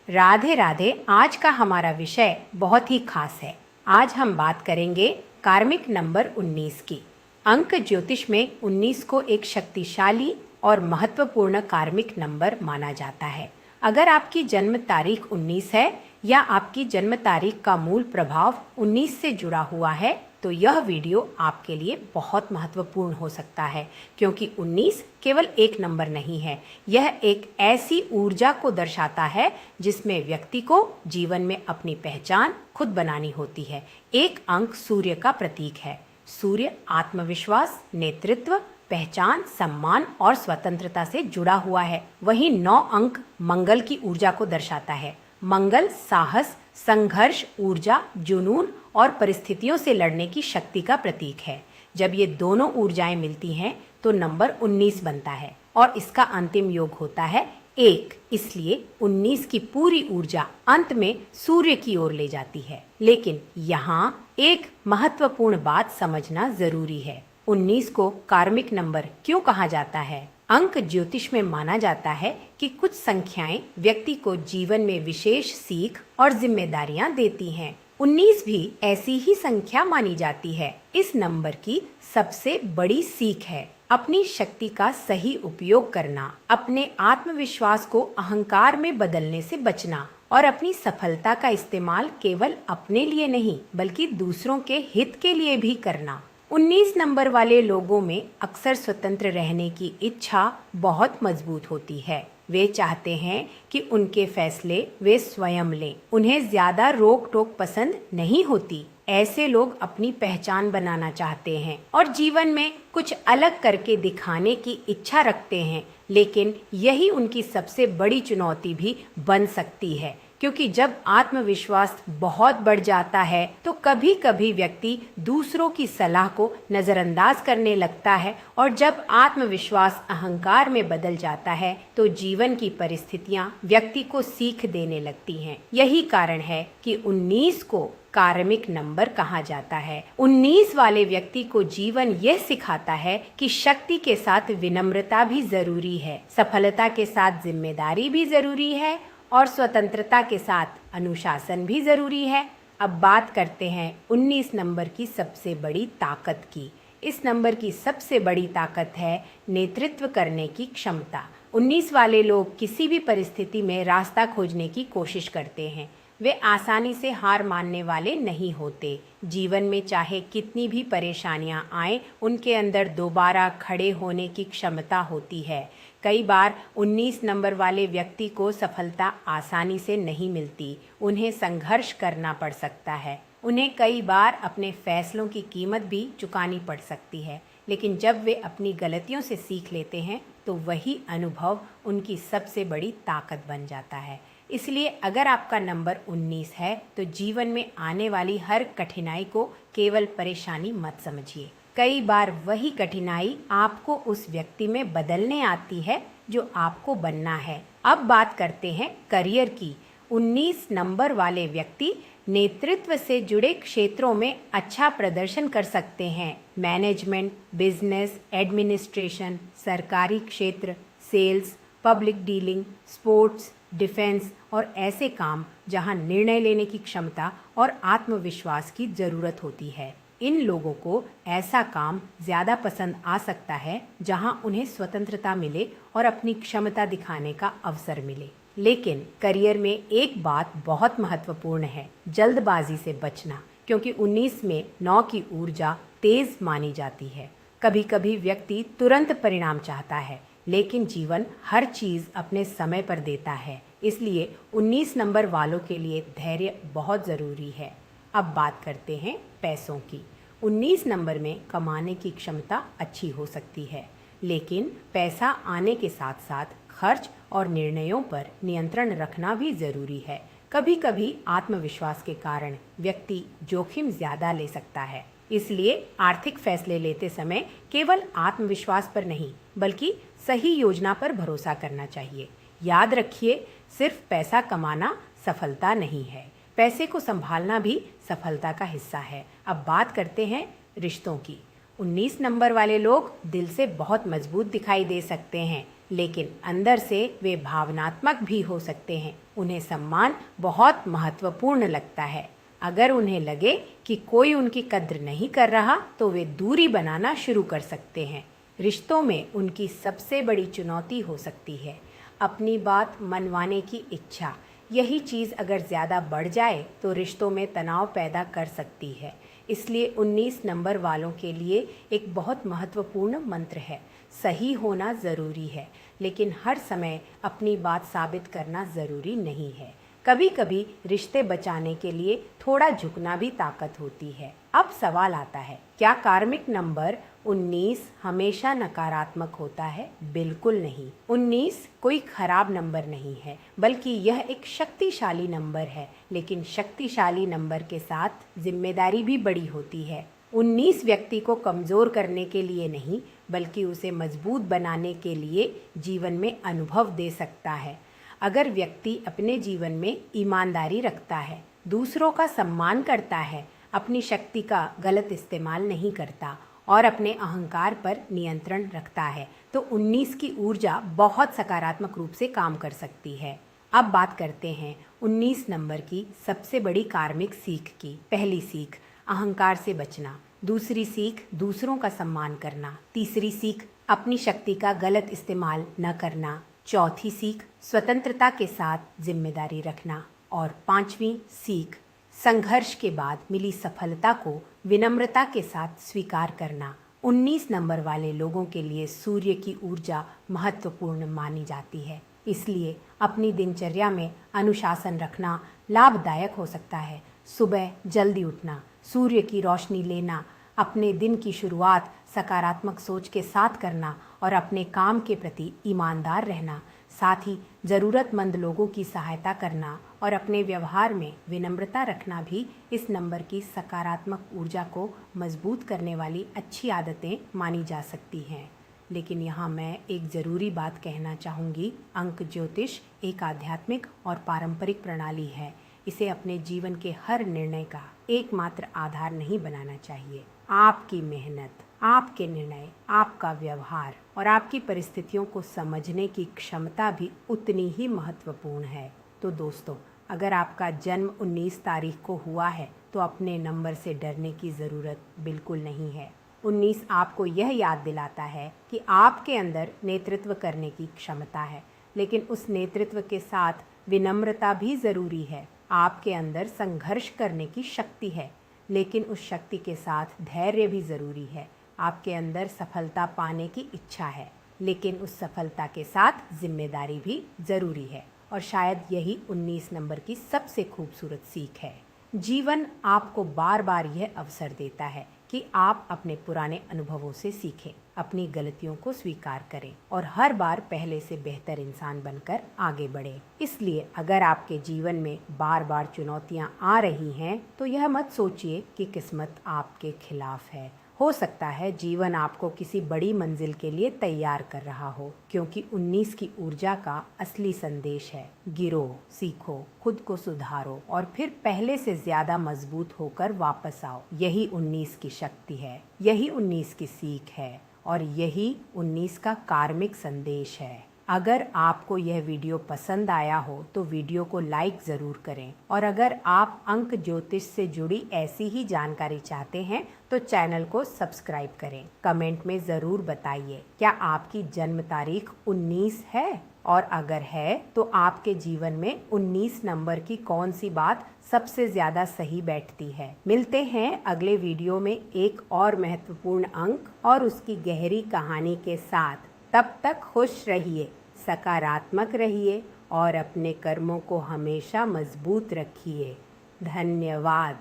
राधे राधे। आज का हमारा विषय बहुत ही खास है। आज हम बात करेंगे कार्मिक नंबर 19 की। अंक ज्योतिष में 19 को एक शक्तिशाली और महत्वपूर्ण कार्मिक नंबर माना जाता है। अगर आपकी जन्म तारीख 19 है या आपकी जन्म तारीख का मूल प्रभाव 19 से जुड़ा हुआ है तो यह वीडियो आपके लिए बहुत महत्वपूर्ण हो सकता है, क्योंकि 19 केवल एक नंबर नहीं है। यह एक ऐसी ऊर्जा को दर्शाता है जिसमें व्यक्ति को जीवन में अपनी पहचान खुद बनानी होती है। एक अंक सूर्य का प्रतीक है। सूर्य आत्मविश्वास, नेतृत्व, पहचान, सम्मान और स्वतंत्रता से जुड़ा हुआ है। वहीं 9 अंक मंगल की ऊर्जा को दर्शाता है। मंगल साहस, संघर्ष, ऊर्जा, जुनून और परिस्थितियों से लड़ने की शक्ति का प्रतीक है। जब ये दोनों ऊर्जाएं मिलती हैं तो नंबर 19 बनता है और इसका अंतिम योग होता है 1। इसलिए 19 की पूरी ऊर्जा अंत में सूर्य की ओर ले जाती है। लेकिन यहाँ एक महत्वपूर्ण बात समझना जरूरी है। 19 को कार्मिक नंबर क्यों कहा जाता है? अंक ज्योतिष में माना जाता है कि कुछ संख्याएं व्यक्ति को जीवन में विशेष सीख और जिम्मेदारियां देती हैं। 19 भी ऐसी ही संख्या मानी जाती है। इस नंबर की सबसे बड़ी सीख है अपनी शक्ति का सही उपयोग करना, अपने आत्मविश्वास को अहंकार में बदलने से बचना और अपनी सफलता का इस्तेमाल केवल अपने लिए नहीं बल्कि दूसरों के हित के लिए भी करना। 19 नंबर वाले लोगों में अक्सर स्वतंत्र रहने की इच्छा बहुत मजबूत होती है। वे चाहते हैं कि उनके फैसले वे स्वयं लें। उन्हें ज्यादा रोक टोक पसंद नहीं होती। ऐसे लोग अपनी पहचान बनाना चाहते हैं और जीवन में कुछ अलग करके दिखाने की इच्छा रखते हैं। लेकिन यही उनकी सबसे बड़ी चुनौती भी बन सकती है, क्योंकि जब आत्मविश्वास बहुत बढ़ जाता है तो कभी कभी व्यक्ति दूसरों की सलाह को नज़रअंदाज करने लगता है और जब आत्मविश्वास अहंकार में बदल जाता है तो जीवन की परिस्थितियां व्यक्ति को सीख देने लगती हैं। यही कारण है कि 19 को कार्मिक नंबर कहा जाता है। 19 वाले व्यक्ति को जीवन यह सिखाता है कि शक्ति के साथ विनम्रता भी जरूरी है, सफलता के साथ जिम्मेदारी भी जरूरी है और स्वतंत्रता के साथ अनुशासन भी जरूरी है। अब बात करते हैं 19 नंबर की सबसे बड़ी ताकत की। इस नंबर की सबसे बड़ी ताकत है नेतृत्व करने की क्षमता। 19 वाले लोग किसी भी परिस्थिति में रास्ता खोजने की कोशिश करते हैं। वे आसानी से हार मानने वाले नहीं होते। जीवन में चाहे कितनी भी परेशानियां आए, उनके अंदर दोबारा खड़े होने की क्षमता होती है। कई बार 19 नंबर वाले व्यक्ति को सफलता आसानी से नहीं मिलती। उन्हें संघर्ष करना पड़ सकता है। उन्हें कई बार अपने फैसलों की कीमत भी चुकानी पड़ सकती है। लेकिन जब वे अपनी गलतियों से सीख लेते हैं तो वही अनुभव उनकी सबसे बड़ी ताकत बन जाता है। इसलिए अगर आपका नंबर 19 है तो जीवन में आने वाली हर कठिनाई को केवल परेशानी मत समझिए। कई बार वही कठिनाई आपको उस व्यक्ति में बदलने आती है जो आपको बनना है। अब बात करते हैं करियर की। 19 नंबर वाले व्यक्ति नेतृत्व से जुड़े क्षेत्रों में अच्छा प्रदर्शन कर सकते हैं। मैनेजमेंट, बिजनेस, एडमिनिस्ट्रेशन, सरकारी क्षेत्र, sales, public dealing, sports, defence और ऐसे काम जहां निर्णय लेने की क्षमता और आत्मविश्वास की जरूरत होती है। इन लोगों को ऐसा काम ज़्यादा पसंद आ सकता है जहां उन्हें स्वतंत्रता मिले और अपनी क्षमता दिखाने का अवसर मिले। लेकिन करियर में एक बात बहुत महत्वपूर्ण है, जल्दबाजी से बचना, क्योंकि 19 में 9 की ऊर्जा तेज मानी जाती है। कभी कभी व्यक्ति तुरंत परिणाम चाहता है, लेकिन जीवन हर चीज़ अपने समय पर देता है। इसलिए 19 नंबर वालों के लिए धैर्य बहुत ज़रूरी है। अब बात करते हैं पैसों की। 19 नंबर में कमाने की क्षमता अच्छी हो सकती है, लेकिन पैसा आने के साथ साथ खर्च और निर्णयों पर नियंत्रण रखना भी ज़रूरी है। कभी कभी आत्मविश्वास के कारण व्यक्ति जोखिम ज़्यादा ले सकता है। इसलिए आर्थिक फैसले लेते समय केवल आत्मविश्वास पर नहीं बल्कि सही योजना पर भरोसा करना चाहिए। याद रखिए, सिर्फ पैसा कमाना सफलता नहीं है, पैसे को संभालना भी सफलता का हिस्सा है। अब बात करते हैं रिश्तों की। 19 नंबर वाले लोग दिल से बहुत मजबूत दिखाई दे सकते हैं, लेकिन अंदर से वे भावनात्मक भी हो सकते हैं। उन्हें सम्मान बहुत महत्वपूर्ण लगता है। अगर उन्हें लगे कि कोई उनकी कद्र नहीं कर रहा तो वे दूरी बनाना शुरू कर सकते हैं। रिश्तों में उनकी सबसे बड़ी चुनौती हो सकती है अपनी बात मनवाने की इच्छा। यही चीज़ अगर ज़्यादा बढ़ जाए तो रिश्तों में तनाव पैदा कर सकती है। इसलिए 19 नंबर वालों के लिए एक बहुत महत्वपूर्ण मंत्र है, सही होना ज़रूरी है, लेकिन हर समय अपनी बात साबित करना ज़रूरी नहीं है। कभी कभी रिश्ते बचाने के लिए थोड़ा झुकना भी ताकत होती है। अब सवाल आता है, क्या कार्मिक नंबर 19 हमेशा नकारात्मक होता है? बिल्कुल नहीं। 19 कोई खराब नंबर नहीं है, बल्कि यह एक शक्तिशाली नंबर है। लेकिन शक्तिशाली नंबर के साथ जिम्मेदारी भी बड़ी होती है। 19 व्यक्ति को कमज़ोर करने के लिए नहीं, बल्कि उसे मजबूत बनाने के लिए जीवन में अनुभव दे सकता है। अगर व्यक्ति अपने जीवन में ईमानदारी रखता है, दूसरों का सम्मान करता है, अपनी शक्ति का गलत इस्तेमाल नहीं करता और अपने अहंकार पर नियंत्रण रखता है, तो 19 की ऊर्जा बहुत सकारात्मक रूप से काम कर सकती है। अब बात करते हैं 19 नंबर की सबसे बड़ी कार्मिक सीख की। पहली सीख, अहंकार से बचना। दूसरी सीख, दूसरों का सम्मान करना। तीसरी सीख, अपनी शक्ति का गलत इस्तेमाल न करना। चौथी सीख, स्वतंत्रता के साथ जिम्मेदारी रखना। और पांचवी सीख, संघर्ष के बाद मिली सफलता को विनम्रता के साथ स्वीकार करना। 19 नंबर वाले लोगों के लिए सूर्य की ऊर्जा महत्वपूर्ण मानी जाती है, इसलिए अपनी दिनचर्या में अनुशासन रखना लाभदायक हो सकता है। सुबह जल्दी उठना, सूर्य की रोशनी लेना, अपने दिन की शुरुआत सकारात्मक सोच के साथ करना और अपने काम के प्रति ईमानदार रहना, साथ ही ज़रूरतमंद लोगों की सहायता करना और अपने व्यवहार में विनम्रता रखना भी इस नंबर की सकारात्मक ऊर्जा को मजबूत करने वाली अच्छी आदतें मानी जा सकती हैं। लेकिन यहाँ मैं एक ज़रूरी बात कहना चाहूँगी, अंक ज्योतिष एक आध्यात्मिक और पारंपरिक प्रणाली है। इसे अपने जीवन के हर निर्णय का एकमात्र आधार नहीं बनाना चाहिए। आपकी मेहनत, आपके निर्णय, आपका व्यवहार और आपकी परिस्थितियों को समझने की क्षमता भी उतनी ही महत्वपूर्ण है। तो दोस्तों, अगर आपका जन्म 19 तारीख को हुआ है तो अपने नंबर से डरने की ज़रूरत बिल्कुल नहीं है। 19 आपको यह याद दिलाता है कि आपके अंदर नेतृत्व करने की क्षमता है, लेकिन उस नेतृत्व के साथ विनम्रता भी ज़रूरी है। आपके अंदर संघर्ष करने की शक्ति है, लेकिन उस शक्ति के साथ धैर्य भी ज़रूरी है। आपके अंदर सफलता पाने की इच्छा है, लेकिन उस सफलता के साथ जिम्मेदारी भी ज़रूरी है। और शायद यही 19 नंबर की सबसे खूबसूरत सीख है। जीवन आपको बार बार यह अवसर देता है कि आप अपने पुराने अनुभवों से सीखें, अपनी गलतियों को स्वीकार करें और हर बार पहले से बेहतर इंसान बनकर आगे बढ़ें। इसलिए अगर आपके जीवन में बार बार चुनौतियां आ रही हैं तो यह मत सोचिए कि किस्मत आपके खिलाफ है। हो सकता है जीवन आपको किसी बड़ी मंजिल के लिए तैयार कर रहा हो, क्योंकि 19 की ऊर्जा का असली संदेश है, गिरो, सीखो, खुद को सुधारो और फिर पहले से ज्यादा मजबूत होकर वापस आओ। यही 19 की शक्ति है, यही 19 की सीख है और यही 19 का कार्मिक संदेश है। अगर आपको यह वीडियो पसंद आया हो तो वीडियो को लाइक ज़रूर करें, और अगर आप अंक ज्योतिष से जुड़ी ऐसी ही जानकारी चाहते हैं तो चैनल को सब्सक्राइब करें। कमेंट में ज़रूर बताइए, क्या आपकी जन्म तारीख 19 है? और अगर है तो आपके जीवन में 19 नंबर की कौन सी बात सबसे ज़्यादा सही बैठती है? मिलते हैं अगले वीडियो में एक और महत्वपूर्ण अंक और उसकी गहरी कहानी के साथ। तब तक खुश रहिए, सकारात्मक रहिए और अपने कर्मों को हमेशा मजबूत रखिए। धन्यवाद।